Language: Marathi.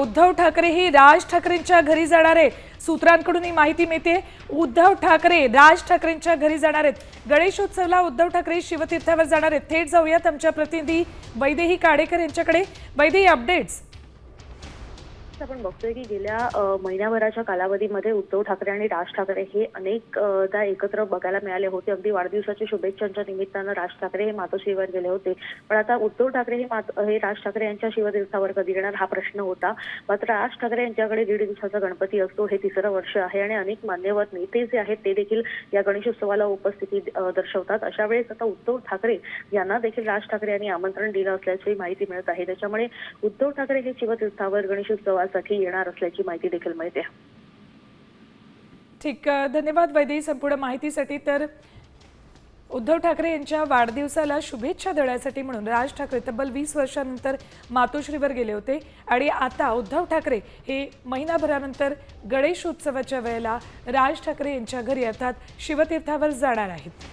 उद्धव ठाकरे ही राज ठाकरेंच्या घरी जाणार आहे। सूत्रांकडून ही माहिती मिळते। उद्धव ठाकरे राज ठाकरेंच्या घरी जाणार आहेत। गणेशोत्सवाला उद्धव ठाकरे शिवतीर्थावर जाणार आहेत। थेट जाऊयात आमच्या प्रतिनिधी वैदेही काडेकर यांच्याकडे। वैदेही, अपडेट्स। आपण बघतोय की गेल्या महिन्याभराच्या कालावधीमध्ये उद्धव ठाकरे आणि राज ठाकरे हे अनेकदा एकत्र बघायला मिळाले होते। अगदी वाढदिवसाच्या शुभेच्छांच्या निमित्तानं राज ठाकरे हे मातोश्रीवर गेले होते। पण आता उद्धव ठाकरे हे राज ठाकरे यांच्या शिवतीर्थावर कधी येणार हा प्रश्न होता। मात्र राज ठाकरे यांच्याकडे 1.5 दिवसाचा गणपती असतो, हे तिसरं वर्ष आहे आणि अनेक मान्यवर नेते जे आहेत ते देखील या गणेशोत्सवाला उपस्थिती दर्शवतात। अशा वेळेस आता उद्धव ठाकरे यांना देखील राज ठाकरे यांनी आमंत्रण दिलं असल्याची माहिती मिळत आहे। त्याच्यामुळे उद्धव ठाकरे हे शिवतीर्थावर गणेशोत्सवासाठी येणार असल्याची माहिती देखील मिळते। ठीक, धन्यवाद वैदेही संपूर्ण माहितीसाठी। तर उद्धव ठाकरे यांच्या वाढदिवसाला शुभेच्छा देण्यासाठी म्हणून राज ठाकरे तब्बल 20 वर्षांनंतर मातोश्रीवर गेले होते आणि आता उद्धव ठाकरे हे महिनाभरानंतर गणेशोत्सवाच्या वेळेला राज ठाकरे यांच्या घरी अर्थात शिवतीर्थावर जाणार आहेत।